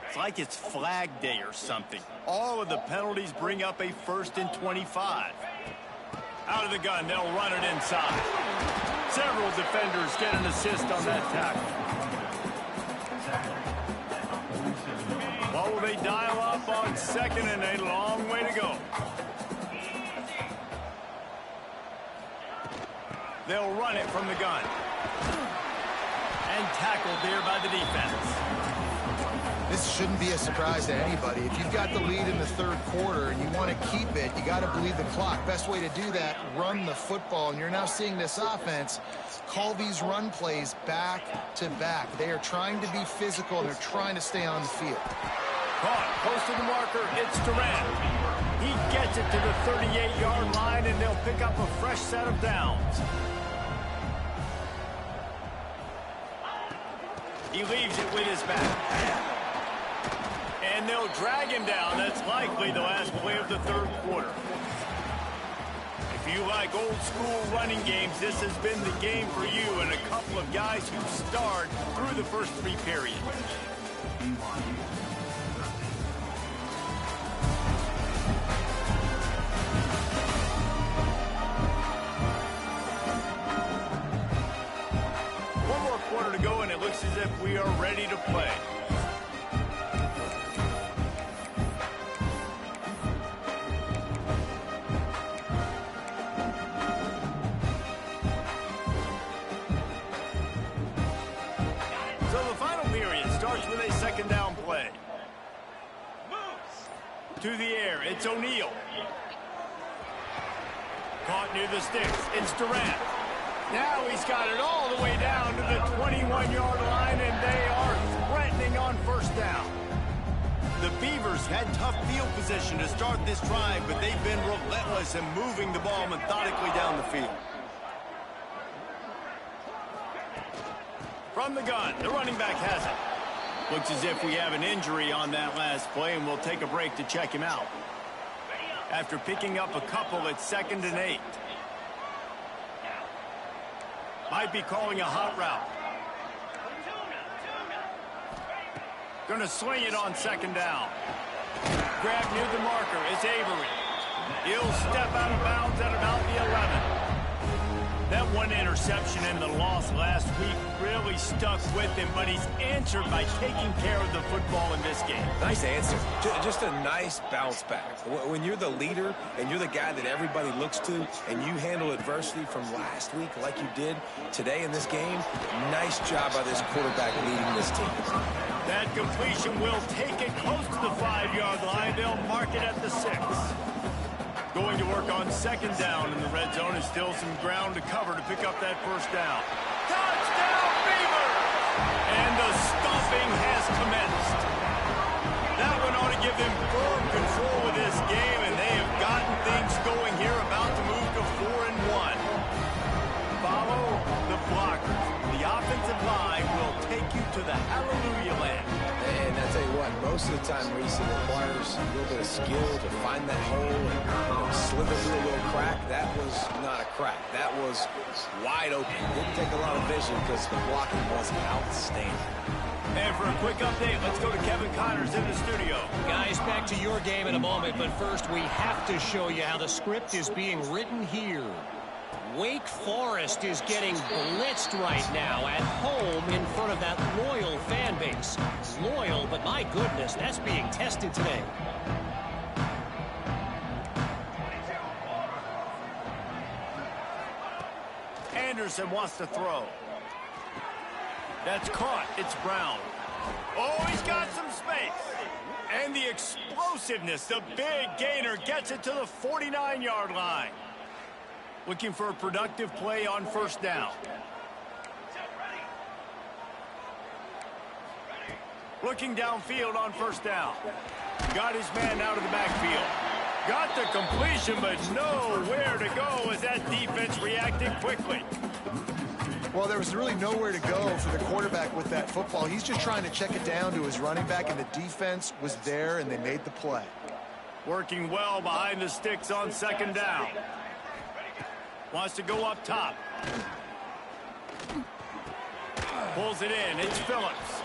It's like it's flag day or something. All of the penalties bring up a 1st and 25. Out of the gun, they'll run it inside. Several defenders get an assist on that tackle. What will they dial up on 2nd and a long way to go? They'll run it from the gun. And tackled there by the defense. This shouldn't be a surprise to anybody. If you've got the lead in the third quarter and you want to keep it, you got to bleed the clock. Best way to do that, run the football. And you're now seeing this offense call these run plays back to back. They are trying to be physical, and they're trying to stay on the field. Caught close to the marker. It's Durant. He gets it to the 38-yard line, and they'll pick up a fresh set of downs. He leaves it with his back. And they'll drag him down. That's likely the last play of the third quarter. If If you like old-school running games, this has been the game for you and a couple of guys who starred through the first 3 periods. One more quarter to go, and it looks as if we are ready to play. With a second down play. To the air, it's O'Neal. Caught near the sticks, it's Durant. Now he's got it all the way down to the 21-yard line, and they are threatening on first down. The Beavers had tough field position to start this drive, but they've been relentless in moving the ball methodically down the field. From the gun, the running back has it. Looks as if we have an injury on that last play, and we'll take a break to check him out. After picking up a couple, it's 2nd and 8. Might be calling a hot route. Gonna sling it on 2nd down. Grab near the marker is Avery. He'll step out of bounds at about the 11. That one interception and the loss last week really stuck with him, but he's answered by taking care of the football in this game. Nice answer. Just a nice bounce back. When you're the leader and you're the guy that everybody looks to and you handle adversity from last week like you did today in this game, nice job by this quarterback leading this team. That completion will take it close to the 5-yard line. They'll mark it at the 6. Going to work on 2nd down in the red zone, and still some ground to cover to pick up that first down. Touchdown, Beavers! And the stomping has commenced. That one ought to give them firm control of this game, and they have gotten things going here, about to move to 4-1. Follow the blockers. The offensive line will take you to the hallelujah land. And I tell you what, most of the time, Reese, it requires a little bit of skill to find that hole and slither through a little crack. That was not a crack. That was wide open. Didn't take a lot of vision because the blocking was outstanding. And for a quick update, let's go to Kevin Connors in the studio. Guys, back to your game in a moment, but first we have to show you how the script is being written here. Wake Forest is getting blitzed right now at home in front of that loyal fan base. Loyal, but my goodness, that's being tested today. Anderson wants to throw. That's caught. It's Brown. Oh, he's got some space. And the explosiveness, the big gainer gets it to the 49-yard line. Looking for a productive play on first down. Looking downfield on first down. Got his man out of the backfield. Got the completion, but nowhere to go as that defense reacted quickly. Well, there was really nowhere to go for the quarterback with that football. He's just trying to check it down to his running back, and the defense was there, and they made the play. Working well behind the sticks on 2nd down. Wants to go up top. Pulls it in. It's Phillips.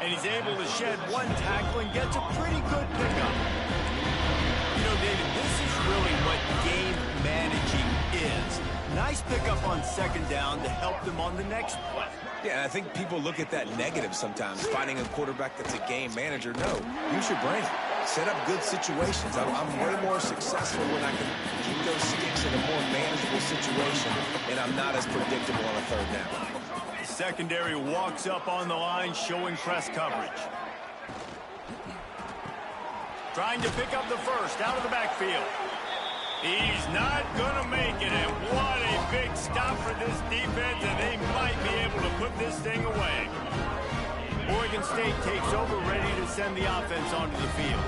And he's able to shed one tackle and gets a pretty good pickup. You know, David, this is really what game managing is. Nice pickup on 2nd down to help them on the next play. Yeah, I think people look at that negative sometimes, finding a quarterback that's a game manager. No, use your brain. Set up good situations. I'm way more successful when I can keep those sticks in a more manageable situation, and I'm not as predictable on a 3rd down. The secondary walks up on the line, showing press coverage. Trying to pick up the first out of the backfield. He's not going to make it, and what a big stop for this defense, and they might be able to put this thing away. Oregon State takes over, ready to set send the offense onto the field.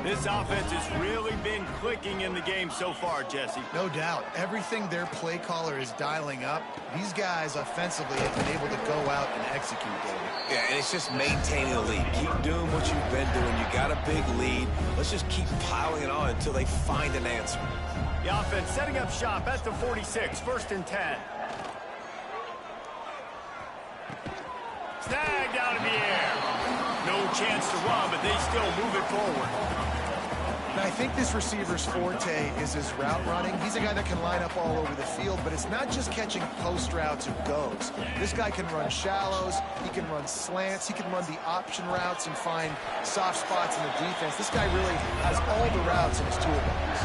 This offense has really been clicking in the game so far, Jesse. No doubt. Everything their play caller is dialing up, these guys offensively have been able to go out and execute, David. Yeah, and it's just maintaining the lead. Keep doing what you've been doing. You got a big lead. Let's just keep piling it on until they find an answer. The offense setting up shop at the 46, 1st and 10. Snagged out of the air. No chance to run, but they still move it forward. Now, I think this receiver's forte is his route running. He's a guy that can line up all over the field, but it's not just catching post routes or goes. This guy can run shallows, he can run slants, he can run the option routes and find soft spots in the defense. This guy really has all the routes in his toolbox.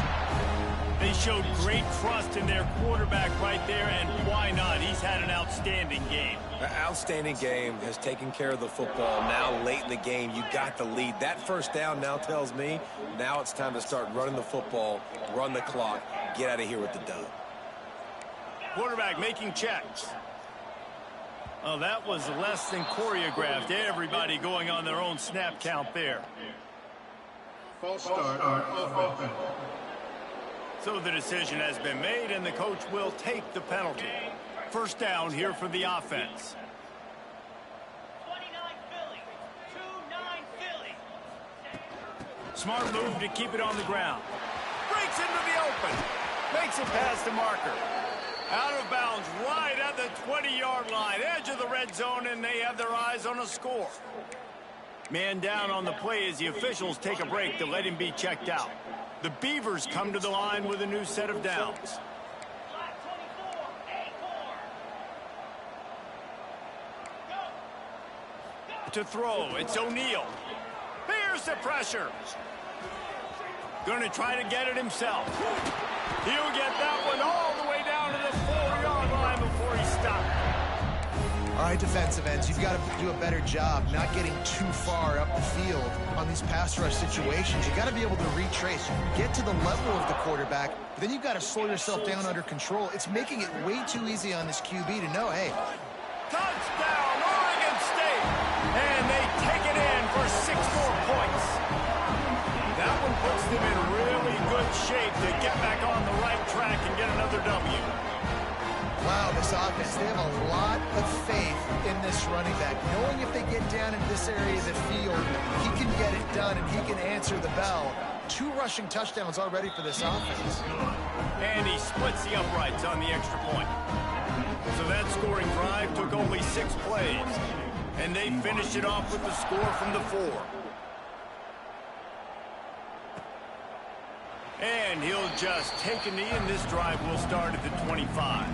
They showed great trust in their quarterback right there, and why not? He's had an outstanding game. An outstanding game, has taken care of the football. Now late in the game, you got the lead. That first down now tells me now it's time to start running the football, run the clock, get out of here with the dub. Quarterback making checks. Oh, that was less than choreographed. Everybody going on their own snap count there. False start on offense. So the decision has been made, and the coach will take the penalty. 1st down here for the offense. 29 Philly. 2-9 Philly. Smart move to keep it on the ground. Breaks into the open. Makes it past the marker. Out of bounds right at the 20-yard line. Edge of the red zone, and they have their eyes on a score. Man down on the play as the officials take a break to let him be checked out. The Beavers come to the line with a new set of downs. To throw, it's O'Neal. Here's the pressure. Going to try to get it himself. He'll get that one all the way down to the 4-yard line before he stopped. All right, defensive ends, you've got to do a better job not getting too far up the field on these pass rush situations. You got to be able to retrace. You can get to the level of the quarterback, but then you've got to slow yourself down under control. It's making it way too easy on this QB to know, hey. Touchdown, Oregon State! And they take it in for 6 more points. That one puts them in really good shape to get back on the right track and get another W. Wow, this offense, they have a lot of faith in this running back. Knowing if they get down in this area of the field, he can get it done and he can answer the bell. 2 rushing touchdowns already for this offense. And he splits the uprights on the extra point. So that scoring drive took only 6 plays. And they finished it off with the score from the 4. And he'll just take a knee, and this drive will start at the 25.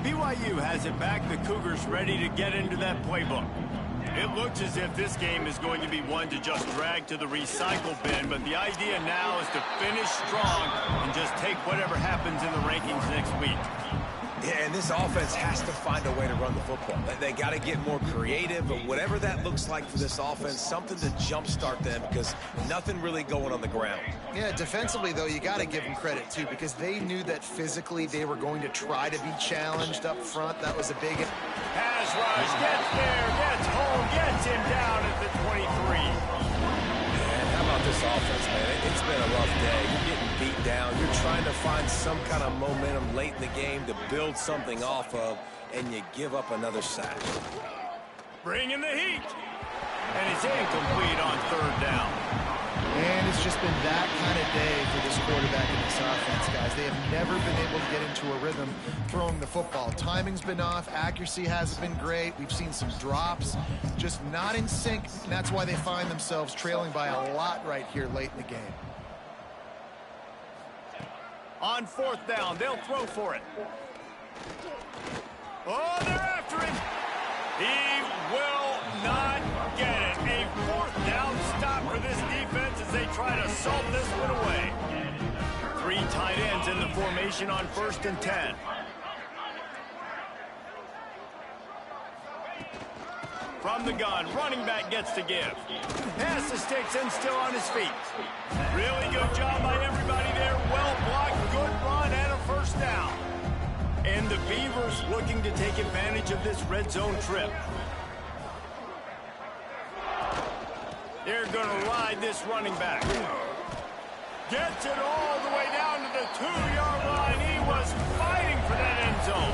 BYU has it back. The Cougars ready to get into that playbook. It looks as if this game is going to be one to just drag to the recycle bin, but the idea now is to finish strong and just take whatever happens in the rankings next week. Yeah, and this offense has to find a way to run the football. They got to get more creative, but whatever that looks like for this offense, something to jumpstart them because nothing really going on the ground. Yeah, defensively, though, you got to give them credit, too, because they knew that physically they were going to try to be challenged up front. That was a big... Pass rush, gets there, gets home, gets him down at the 23. Man, how about this offense, man? It's been a rough day. You're getting beat down. You're trying to find some kind of momentum late in the game to build something off of, and you give up another sack. Bring in the heat. And it's incomplete on 3rd down. And it's just been that kind of day for this quarterback and this offense, guys. They have never been able to get into a rhythm throwing the football. Timing's been off. Accuracy hasn't been great. We've seen some drops, just not in sync. And that's why they find themselves trailing by a lot right here late in the game. On 4th down, they'll throw for it. Oh, they're after him. He will not get it. A 4th down stop for this defense as they try to salt this one away. 3 tight ends in the formation on 1st and 10. From the gun, running back gets to give. Pass to Stickson, still on his feet. Really good job by everybody there. Well blocked, good run, and a 1st down. And the Beavers looking to take advantage of this red zone trip. They're going to ride this running back. Gets it all the way down to the 2-yard line. He was fighting for that end zone.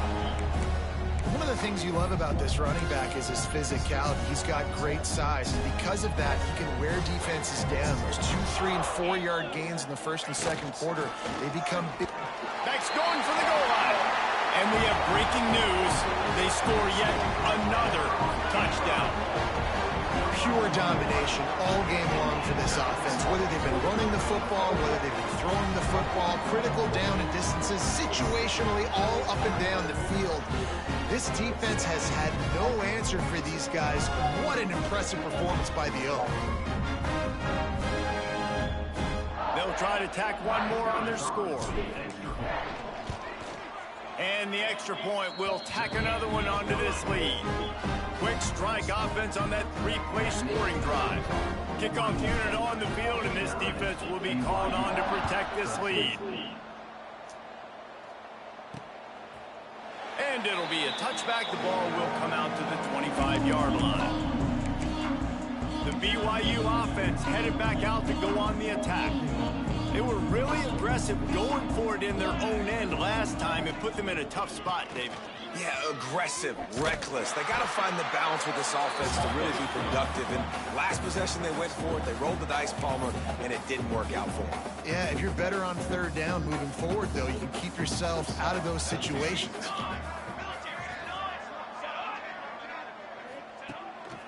One of the things you love about this running back is his physicality. He's got great size, and because of that, he can wear defenses down. Those 2, 3, and 4-yard gains in the first and second quarter, they become big. Back's going for the goal line. And we have breaking news. They score yet another touchdown. Pure domination all game long for this offense. Whether they've been running the football, whether they've been throwing the football, critical down and distances, situationally all up and down the field. This defense has had no answer for these guys. What an impressive performance by the O. They'll try to tack one more on their score. And the extra point will tack another one onto this lead. Quick strike offense on that 3-play scoring drive. Kickoff unit on the field, and this defense will be called on to protect this lead. And it'll be a touchback. The ball will come out to the 25-yard line. The BYU offense headed back out to go on the attack. They were really aggressive going for it in their own end last time. It put them in a tough spot, David. Yeah, aggressive, reckless. They got to find the balance with this offense to really be productive. And last possession, they went for it. They rolled the dice, Palmer, and it didn't work out for them. Yeah, if you're better on third down moving forward, though, you can keep yourself out of those situations.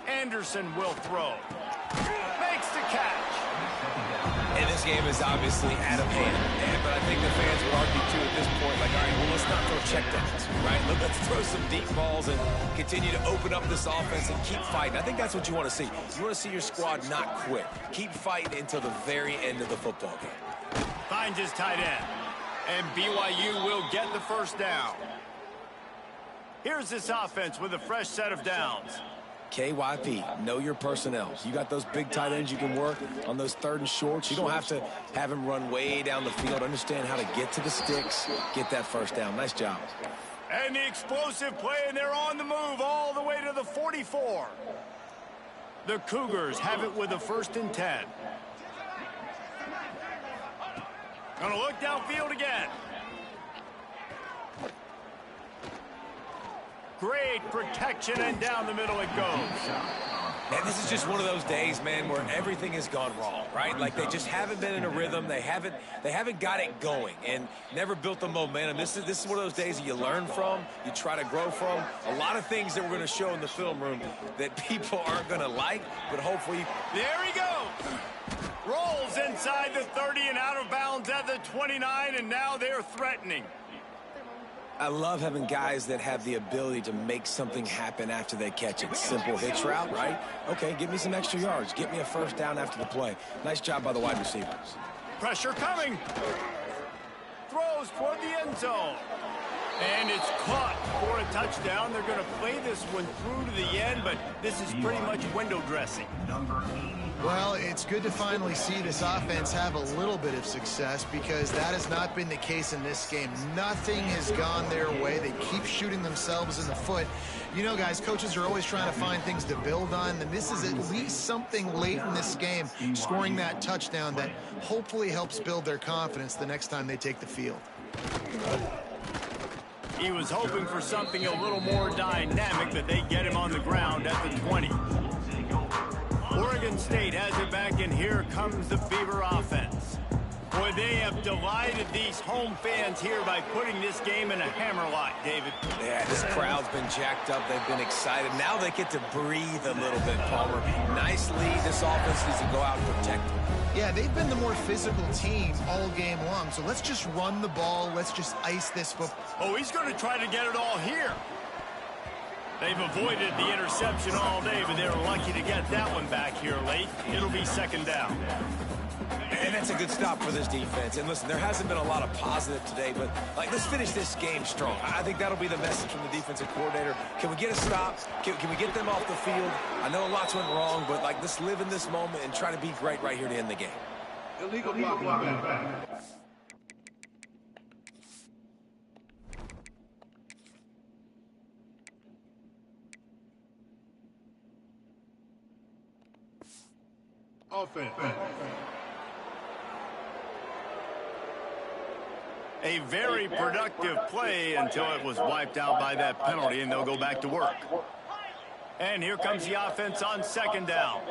Anderson will throw. Makes the catch. And this game is obviously out of hand. But I think the fans would argue, too, at this point, like, all right, well, let's not throw checkdowns, right? Let's throw some deep balls and continue to open up this offense and keep fighting. I think that's what you want to see. You want to see your squad not quit. Keep fighting until the very end of the football game. Finds his tight end. And BYU will get the first down. Here's this offense with a fresh set of downs. KYP, know your personnel. You got those big tight ends you can work on those third and shorts. You don't have to have him run way down the field. Understand how to get to the sticks, get that first down. Nice job. And the explosive play, and they're on the move all the way to the 44. The Cougars have it with a 1st and 10. Gonna look downfield again. Great protection, and down the middle it goes. And this is just one of those days, man, where everything has gone wrong, right? Like they just haven't been in a rhythm. They haven't got it going and never built the momentum. This is one of those days that you learn from, you try to grow from. A lot of things that we're going to show in the film room that people aren't going to like, but hopefully. There he goes. Rolls inside the 30 and out of bounds at the 29, and now they're threatening. I love having guys that have the ability to make something happen after they catch it. Simple hitch route, right? Okay, give me some extra yards. Get me a first down after the play. Nice job by the wide receivers. Pressure coming. Throws toward the end zone. And it's caught for a touchdown. They're going to play this one through to the end, but this is pretty much window dressing. Well, it's good to finally see this offense have a little bit of success because that has not been the case in this game. Nothing has gone their way. They keep shooting themselves in the foot. You know, guys, coaches are always trying to find things to build on, and this is at least something late in this game, scoring that touchdown that hopefully helps build their confidence the next time they take the field. He was hoping for something a little more dynamic, but they get him on the ground at the 20. Oregon State has it back, and here comes the Beaver offense. Boy, they have delighted these home fans here by putting this game in a hammerlock, David. Yeah, this crowd's been jacked up. They've been excited. Now they get to breathe a little bit, Palmer. Nice lead. This offense needs to go out and protect them. Yeah, they've been the more physical team all game long, so let's just run the ball. Let's just ice this football. Oh, he's going to try to get it all here. They've avoided the interception all day, but they're lucky to get that one back here late. It'll be 2nd down. And that's a good stop for this defense. And listen, there hasn't been a lot of positive today, but like, let's finish this game strong. I think that'll be the message from the defensive coordinator. Can we get a stop? Can we get them off the field? I know lots went wrong, but like, let's live in this moment and try to be great right here to end the game. Illegal block. offense. A very productive play until it was wiped out by that penalty, and they'll go back to work. And here comes the offense on second down.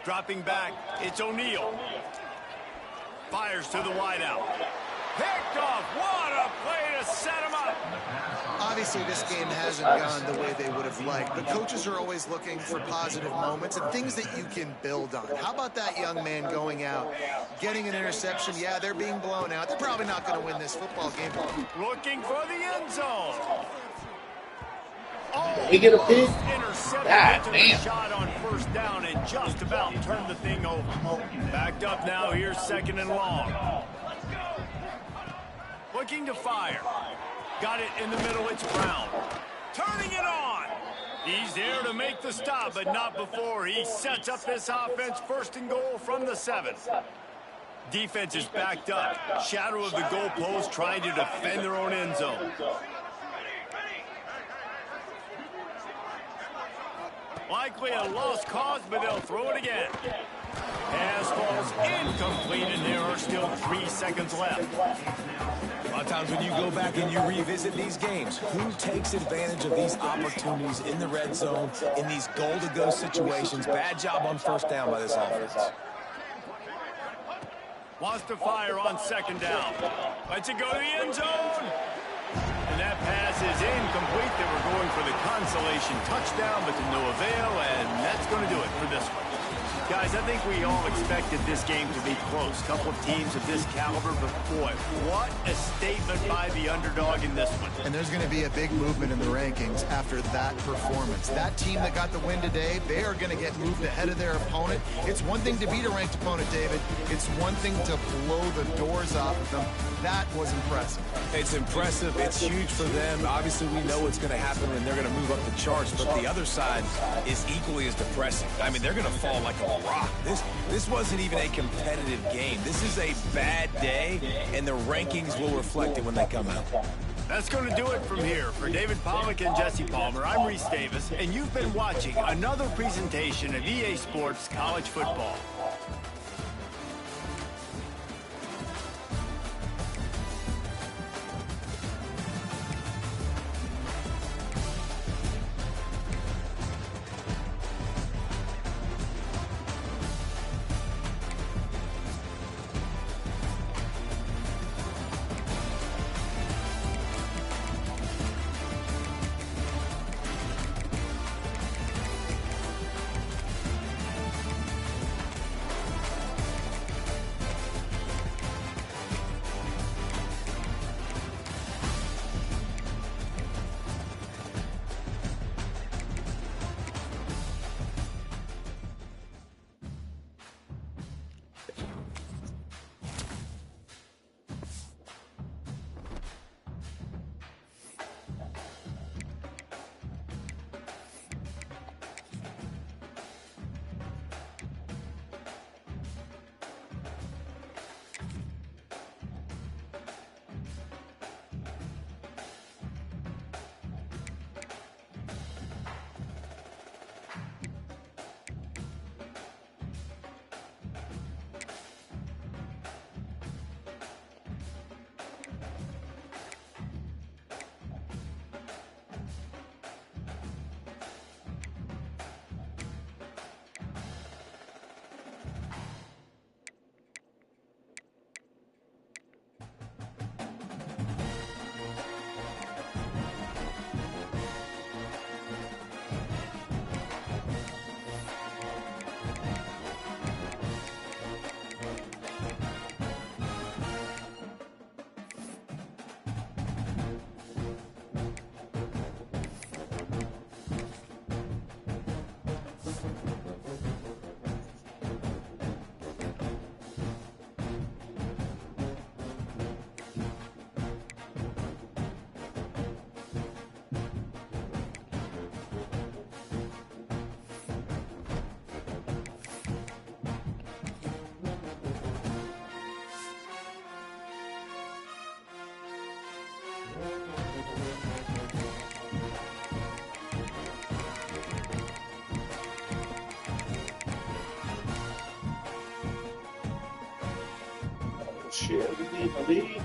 Dropping back, it's O'Neal. Fires to the wideout. Picked off. What a play to set him up. Obviously, this game hasn't gone the way they would have liked, but coaches are always looking for positive moments and things that you can build on. How about that young man going out, getting an interception? Yeah, they're being blown out. They're probably not going to win this football game. Looking for the end zone. Oh, We get a pick. intercepted God into the damn. shot on first down and just about turned the thing over. Backed up now. Here's second and long. Looking to fire. Got it in the middle. It's Brown. Turning it on. He's there to make the stop, but not before he sets up this offense. First and goal from the 7. Defense is backed up. Shadow of the goalpost, trying to defend their own end zone. Likely a lost cause, but they'll throw it again. Pass falls incomplete, and there are still 3 seconds left. A lot of times when you go back and you revisit these games, who takes advantage of these opportunities in the red zone, in these goal-to-go situations? Bad job on first down by this offense. Wants to fire on second down. Lets it go to the end zone. And that pass is incomplete. They were going for the consolation touchdown, but to no avail, and that's going to do it for this one. Guys, I think we all expected this game to be close. Couple of teams of this caliber, but boy, what a statement by the underdog in this one. And there's going to be a big movement in the rankings after that performance. That team that got the win today, they are going to get moved ahead of their opponent. It's one thing to beat a ranked opponent, David. It's one thing to blow the doors off of them. That was impressive. It's impressive. It's huge for them. Obviously, we know what's going to happen when they're going to move up the charts, but the other side is equally as depressing. I mean, they're going to fall like a rock. This wasn't even a competitive game. This is a bad day, and the rankings will reflect it when they come out. That's going to do it from here. For David Pollack and Jesse Palmer, I'm Reese Davis, and you've been watching another presentation of EA Sports College Football. Shit, we need the lead.